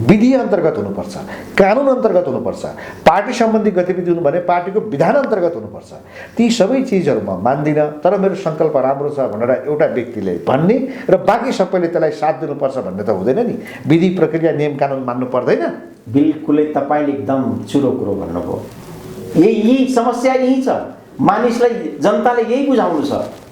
विधि अन्तर्गत हुनुपर्छ, कानुन अन्तर्गत हुनुपर्छ, पार्टी सम्बन्धी गतिविधि हुनु भने पार्टीको विधान अन्तर्गत हुनुपर्छ। ती सबै चिजहरू म मान्दिनँ, तर मेरो सङ्कल्प राम्रो छ भनेर एउटा व्यक्तिले भन्ने र बाँकी सबैले त्यसलाई साथ दिनुपर्छ भन्ने त हुँदैन नि। विधि प्रक्रिया नियम कानुन मान्नु पर्दैन। बिल्कुलै तपाईँले एकदम चुरो कुरो भन्नुभयो। यही समस्या यही छ, मानिसलाई जनताले यही बुझाउनु छ।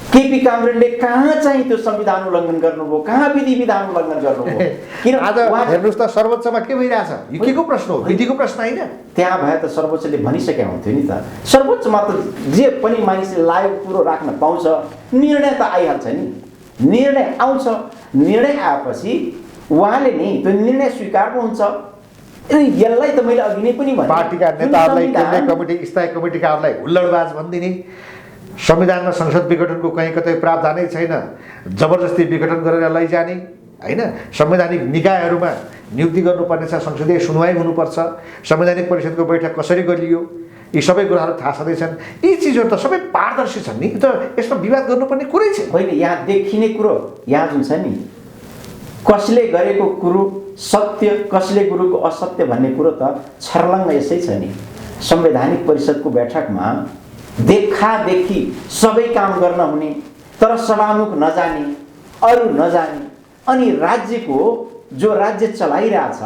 केपी काङ्ग्रेसले कहाँ चाहिँ त्यो संविधान उल्लङ्घन गर्नुभयो, कहाँ विधि विधान उल्लङ्घन गर्नुभयो? किन आज हेर्नुहोस् त सर्वोच्चमा के भइरहेछ, यो केको प्रश्न हो, विधिको प्रश्न होइन। त्यहाँ भए त सर्वोच्चले भनिसकेका हुन्थ्यो नि त। सर्वोच्चमा त जे पनि मानिसले लागेको कुरो राख्न पाउँछ, निर्णय त आइहाल्छ नि, निर्णय आउँछ। निर्णय आएपछि उहाँले नि त्यो निर्णय स्वीकार्नुहुन्छ। यसलाई त मैले अघि नै पनि भने पार्टीका नेताहरूलाई, केन्द्रीय कमिटी, स्थायी कमिटीकाहरूलाई हुल्लडबाज भनिदिने, संविधानमा संसद विघटनको कहीँ कतै प्रावधानै छैन, जबरजस्ती विघटन गरेर लैजाने होइन, संवैधानिक निकायहरूमा नियुक्ति गर्नुपर्ने छ, संसदीय सुनवाई हुनुपर्छ, संवैधानिक परिषदको बैठक कसरी गरियो, यी सबै कुराहरू थाहा छँदैछन्। यी चिजहरू त सबै पारदर्शी छन् नि, त यसमा विवाद गर्नुपर्ने कुरै छैन। होइन, यहाँ देखिने कुरो यहाँ जुन छ नि कसले गरेको कुरो सत्य कसले गुरुको असत्य भन्ने कुरो त छर्लङ्ग यसै छ नि। संवैधानिक परिषदको बैठकमा देखादेखि सबै काम गर्न हुने, तर सभामुख नजाने, अरू नजाने, अनि राज्यको जो राज्य चलाइरहेछ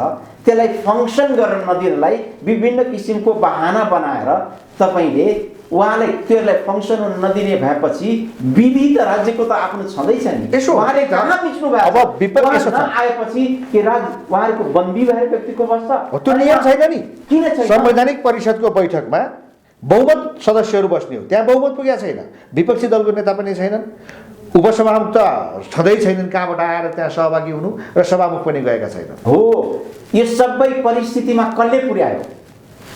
त्यसलाई फङ्सन गर्न नदिनलाई विभिन्न किसिमको बहाना बनाएर तपाईँले उहाँले त्यसलाई फङ्सन हुन नदिने भएपछि विधि त राज्यको त आफ्नो छँदैछ नि। उहाँले कहाँ बिच्नु भयो? अब विपक्ष आएपछि के उहाँहरूको बन्दी भएर व्यक्तिको बस्छ? त्यो नियम छैन नि। किन छैन? संवैधानिक परिषदको बैठकमा बहुमत सदस्यहरू बस्ने हो, त्यहाँ बहुमत पुगेको छैन। विपक्षी दलको नेता पनि छैनन्, उपसभामुख त छँदै छैनन् कहाँबाट आएर त्यहाँ सहभागी हुनु, र सभामुख पनि गएका छैनन्। हो, यो सबै परिस्थितिमा कसले पुर्यायो?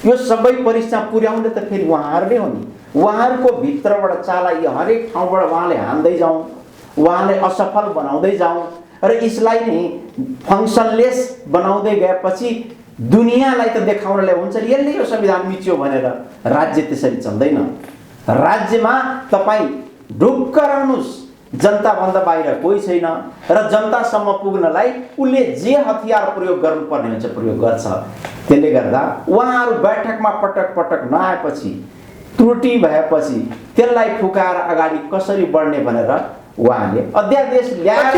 यो सबै परिस्थितिमा पुर्याउने त फेरि उहाँहरूले हो नि। उहाँहरूको भित्रबाट चाला यो हरेक ठाउँबाट उहाँले हान्दै जाउँ, उहाँले असफल बनाउँदै जाउँ र यसलाई नै फङ्सनलेस बनाउँदै गएपछि दुनियाँलाई त देखाउनलाई हुन्छ नि यसले यो संविधान मिच्यो भनेर। राज्य त्यसरी चल्दैन। राज्यमा तपाईँ ढुक्क रहनुहोस्, जनताभन्दा बाहिर कोही छैन र जनतासम्म पुग्नलाई उसले जे हतियार प्रयोग गर्नुपर्ने हुन्छ प्रयोग गर्छ। त्यसले गर्दा उहाँहरू बैठकमा पटक पटक नआएपछि, त्रुटि भएपछि त्यसलाई फुकाएर अगाडि कसरी बढ्ने भनेर उहाँले अध्यादेश ल्याएर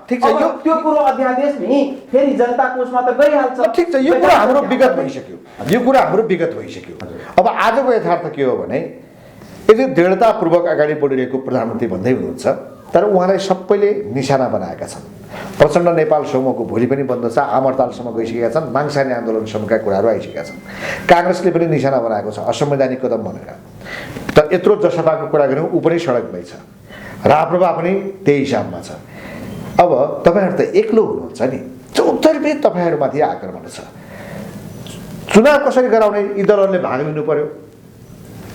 ठिक छ यो त्यो कुरो अध्यादेश नि फेरि जनताको उसमा त गइहाल्छ। ठिक छ, यो कुरा हाम्रो विगत भइसक्यो, यो कुरा हाम्रो विगत भइसक्यो। अब आजको यथार्थ के हो भने यदि दृढतापूर्वक अगाडि बढिरहेको प्रधानमन्त्री भन्दै हुनुहुन्छ, तर उहाँलाई सबैले निशाना बनाएका छन्। प्रचण्ड नेपाल समूहको भोलि पनि बन्द छ, आमरतालसम्म गइसकेका छन्, माङसाने आन्दोलनसम्मका कुराहरू आइसकेका छन्। काङ्ग्रेसले पनि निशाना बनाएको छ असंवैधानिक कदम भनेर। त यत्रो जसपाको कुरा गऱ्यौँ, ऊ पनि सडकमै छ, राप्रपा पनि त्यही हिसाबमा छ। अब तपाईँहरू त एक्लो हुनुहुन्छ नि, चौतर्फी तपाईँहरूमाथि आक्रमण छ। चुनाव कसरी गराउने यी दलहरूले भाग लिनु पर्यो,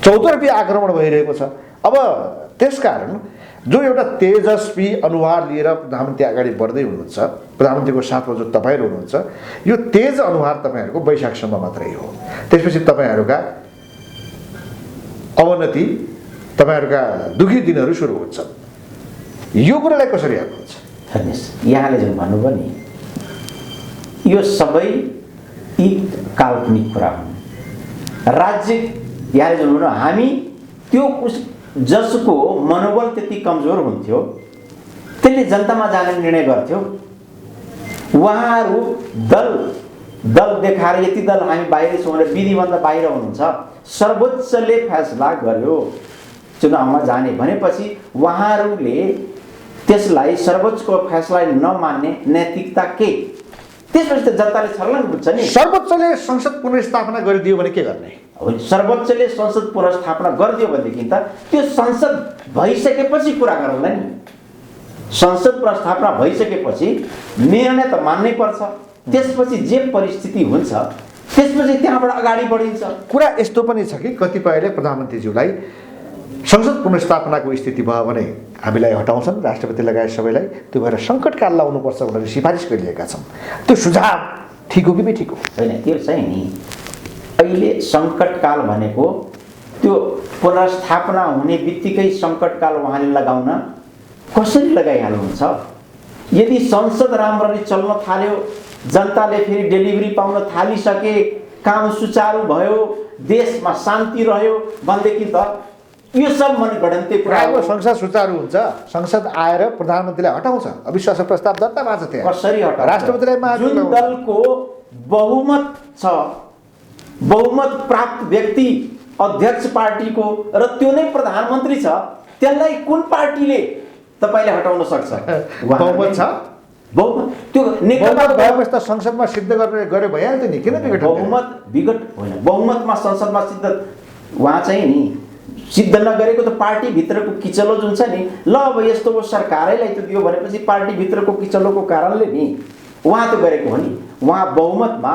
चौतर्फी आक्रमण भइरहेको छ। अब त्यसकारण जो एउटा तेजस्वी अनुहार लिएर प्रधानमन्त्री अगाडि बढ्दै हुनुहुन्छ, प्रधानमन्त्रीको साथमा जो तपाईँहरू हुनुहुन्छ, यो तेज अनुहार तपाईँहरूको वैशाखसम्म मात्रै हो। त्यसपछि तपाईँहरूका अवनति, तपाईँहरूका दुखी दिनहरू सुरु हुन्छन्। यो कुरालाई कसरी हेर्नुहुन्छ? हेर्नुहोस्, यहाँले जुन भन्नुभयो नि, यो सबै यी काल्पनिक कुरा हुन्। राज्य यहाँले जुन भन्नु, हामी त्यो जसको मनोबल त्यति कमजोर हुन्थ्यो त्यसले जनतामा जाने निर्णय गर्थ्यो। उहाँहरू दल देखाएर यति दल हामी बाहिर छौँ भनेर विधिभन्दा बाहिर हुनुहुन्छ। सर्वोच्चले फैसला गर्यो चुनावमा जाने भनेपछि उहाँहरूले त्यसलाई सर्वोच्चको फैसलालाई नमान्ने नैतिकता के? त्यसपछि त जनताले छर्लङ्ग बुझ्छ नि। सर्वोच्चले संसद पुनर्स्थापना गरिदियो भने के गर्ने? सर्वोच्चले संसद पुनर्स्थापना गरिदियो भनेदेखि त त्यो संसद भइसकेपछि कुरा गरौँला नि। संसद पुनर्स्थापना भइसकेपछि निर्णय त मान्नै पर्छ। त्यसपछि जे परिस्थिति हुन्छ त्यसपछि त्यहाँबाट अगाडि बढिन्छ। कुरा यस्तो पनि छ कि कतिपयले प्रधानमन्त्रीज्यूलाई संसद पुनर्स्थापनाको स्थिति भयो भने हामीलाई हटाउँछन्, राष्ट्रपति लगायत सबैलाई, त्यो भएर सङ्कटकाल लाउनुपर्छ भनेर सिफारिस गरिएका छन्। त्यो सुझाव ठिक हो कि बेठिक हो? होइन, त्यो चाहिँ नि अहिले सङ्कटकाल भनेको त्यो पुनर्स्थापना हुने बित्तिकै सङ्कटकाल उहाँले लगाउन कसरी लगाइहाल्नुहुन्छ? यदि संसद राम्ररी चल्न थाल्यो, जनताले फेरि डेलिभरी पाउन थालिसके, काम सुचारू भयो, देशमा शान्ति रह्यो भनेदेखि त यो सब मनगढन्ते कुरा हो। संसद सुचारू हुन्छ, संसद आएर प्रधानमन्त्रीलाई हटाउँछ, अविश्वास प्रस्ताव दर्ता भएको छ त्यहाँ। कसरी हटाउँछ? राष्ट्रपतिलाई जुन दलको बहुमत छ, बहुमत प्राप्त व्यक्ति अध्यक्ष पार्टीको र त्यो नै प्रधानमन्त्री छ, त्यसलाई कुन पार्टीले तपाईँले हटाउन सक्छ? बहुमत छ, बहुमत त्यो नेकपा भएपछि त संसदमा सिद्ध गर्ने गरे भइहाल्थ्यो नि। किन विघटन? बहुमत विघट होइन, बहुमतमा संसदमा सिद्ध उहाँ चाहिँ नि सिद्ध नगरेको त पार्टीभित्रको किचलो जुन छ नि, ल अब यस्तो हो सरकारैलाई त दियो भनेपछि पार्टीभित्रको किचलोको कारणले नि उहाँ त गरेको हो नि। उहाँ बहुमतमा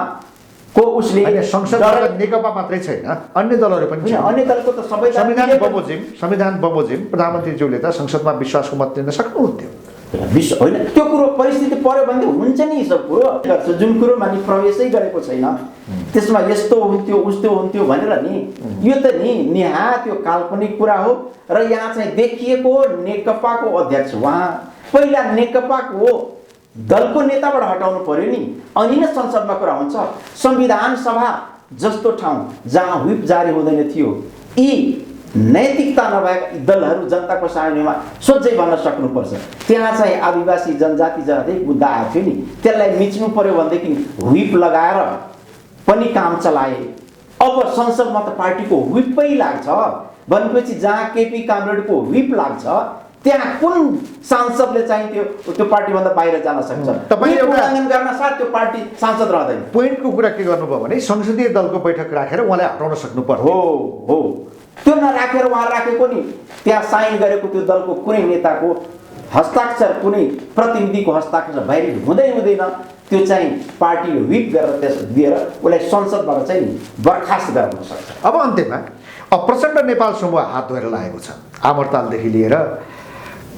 को उसले संसद नेकपा मात्रै छैन, अन्य दलहरू पनि छन्। अन्य दलको त सबै संविधान बमोजिम प्रधानमन्त्रीज्यूले त संसदमा विश्वासको मत दिन सक्नुहुन्थ्यो। होइन, त्यो कुरो परिस्थिति पर्यो भने हुन्छ नि, सब कुरो गर्छ। जुन कुरो मानि प्रवेशै गरेको छैन त्यसमा यस्तो हुन्थ्यो उस्तो हुन्थ्यो भनेर नि, यो त नि निहा त्यो काल्पनिक कुरा हो। र यहाँ चाहिँ देखिएको नेकपाको अध्यक्ष, उहाँ पहिला नेकपाको दलको नेताबाट हटाउनु पर्यो नि, अनि नै संसदमा कुरा हुन्छ। संविधान सभा जस्तो ठाउँ जहाँ व्हिप जारी हुँदैन थियो, यी नैतिकता नभएका दलहरू जनताको सामुन्नेमा सोझै भन्न सक्नुपर्छ। त्यहाँ चाहिँ आदिवासी जनजाति जनजाति मुद्दा आएको थियो नि, त्यसलाई मिच्नु पर्यो भनेदेखि व्हिप लगाएर पनि काम चलाए। अब संसदमा त पार्टीको व्हिपै लाग्छ भनेपछि जहाँ केपी कामरेडको व्हिप लाग्छ त्यहाँ कुन सांसदले चाहिँ त्यो पार्टीभन्दा बाहिर जान सक्छ? तपाईले उल्लङ्घन गर्न साथ त्यो पार्टी सांसद रहँदैन। पोइन्टको कुरा के गर्नुभयो भने संसदीय दलको बैठक राखेर उहाँलाई हटाउन सक्नु पर्यो। हो त्यो नराखेर उहाँ राखेको नि त्यहाँ साइन गरेको त्यो दलको कुनै नेताको हस्ताक्षर कुनै प्रतिनिधिको हस्ताक्षर भएर हुँदैन। त्यो चाहिँ पार्टीले व्हिप गरेर त्यस दिएर उसलाई संसदबाट चाहिँ बर्खास्त गराउन सक्छ। अब अन्त्यमा प्रचण्ड नेपाल समूह हात धोएर लागेको छ। आमरतालदेखि लिएर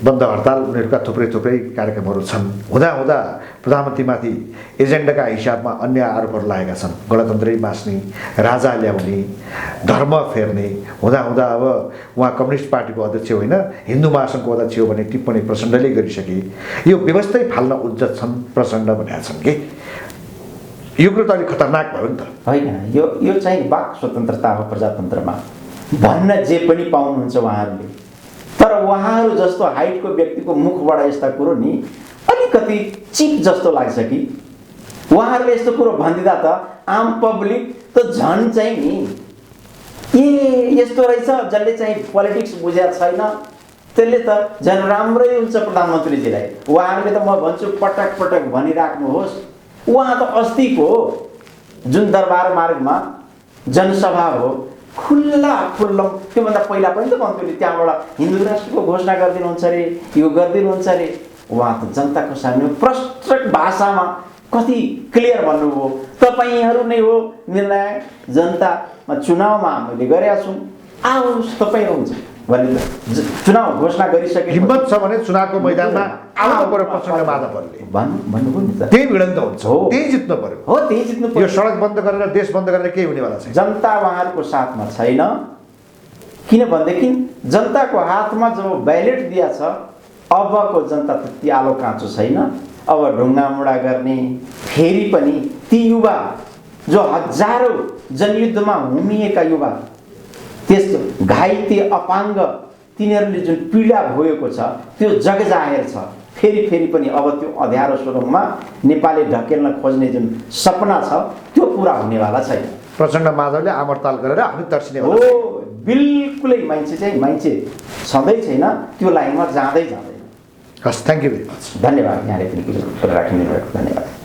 बन्द हडताल उनीहरूका थुप्रै कार्यक्रमहरू छन्। हुँदा प्रधानमन्त्रीमाथि एजेन्डाका हिसाबमा अन्य आरोपहरू लागेका छन्। गणतन्त्रै मास्ने, राजा ल्याउने, धर्म फेर्ने। हुँदा अब उहाँ कम्युनिस्ट पार्टीको अध्यक्ष होइन हिन्दू महासङ्घको अध्यक्ष हो भन्ने टिप्पणी प्रचण्डले गरिसके। यो व्यवस्थै फाल्न उज्जत छन् प्रचण्ड भनेका छन् कि यो कुरो त अलिक खतरनाक भयो नि त? होइन, यो चाहिँ वाक स्वतन्त्रता हो प्रजातन्त्रमा, भन्न जे पनि पाउनुहुन्छ उहाँहरूले। तर उहाँहरू जस्तो हाइटको व्यक्तिको मुखबाट यस्ता कुरो नि अलिकति चिप जस्तो लाग्छ कि उहाँहरूले यस्तो कुरो भनिदिँदा त आम पब्लिक त झन् चाहिँ नि यस्तो रहेछ जसले चाहिँ पोलिटिक्स बुझेको छैन त्यसले त झन् राम्रै हुन्छ प्रधानमन्त्रीजीलाई। उहाँहरूले त म भन्छु पटक भनिराख्नुहोस्। उहाँ त अस्तिको जुन दरबार मार्गमा जनसभा हो खुल्ला त्योभन्दा पहिला पनि त भन्थ्यो त्यहाँबाट हिन्दू राष्ट्रको घोषणा गरिदिनुहुन्छ अरे, यो गरिदिनुहुन्छ अरे। उहाँ त जनताको सामने प्रष्ट भाषामा कति क्लियर भन्नुभयो, तपाईँहरू नै हो निर्णायक, जनतामा चुनावमा हामीले गरेका छौँ, आओस् तपाईँ हुन्छ भनेर चुनाव घोषणा गरिसके। हिम्मत छ भने चुनावको मैदानमा आउनु पर्यो प्रचण्ड माधवहरूले भन्नुभयो नि त। त्यही भिडन्त हुन्छ, त्यही जित्नु पर्यो। हो त्यही जित्नु पर्यो। यो सडक बन्द गरेर देश बन्द गरेर केही हुनेवाला छैन। जनता उहाँहरूको साथमा छैन, किनभनेदेखि जनताको हातमा जब ब्यालेट दिएछ अबको जनता त्यति आलो काँचो छैन। अब ढुङ्गामुढा गर्ने फेरि पनि ती युवा जो हजारौँ जनयुद्धमा हुमिएका युवा, त्यस घाइते अपाङ्ग तिनीहरूले जुन पीडा भोगेको छ त्यो जगजाहेर छ। फेरि पनि अब त्यो अँध्यारो सुरुङमा नेपालले ढकेल्न खोज्ने जुन सपना छ त्यो पुरा हुनेवाला छैन। प्रचण्ड माधवले आमरताल गरेर आफै तर्सिने हो, बिल्कुलै मान्छे सधैँ छैन त्यो लाइनमा जाँदैन। हस्, थ्याङ्क यू भेरी मच। धन्यवाद यहाँले पनि कुरा राखिदिनु भएको, धन्यवाद।